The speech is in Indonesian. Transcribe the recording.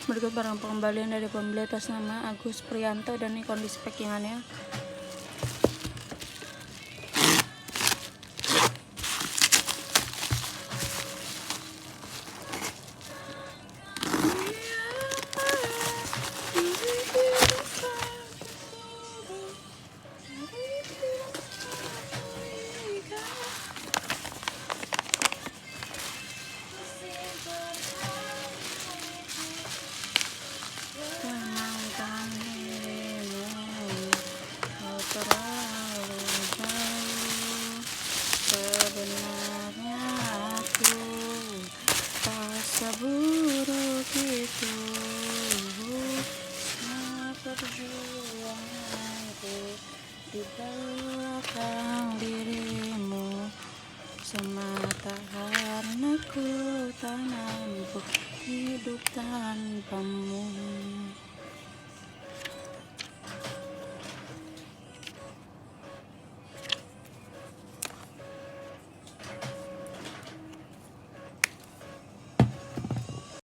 Berikut barang pengembalian dari pembeli atas nama Agus Priyanto dan ini kondisi packingannya. Tenangkan dirimu, kau terlalu jauh. Sebenarnya aku tak seburuk itu. Semua perjuanganku di belakang dirimu, semata karena ku tak mampu hidup tanpamu.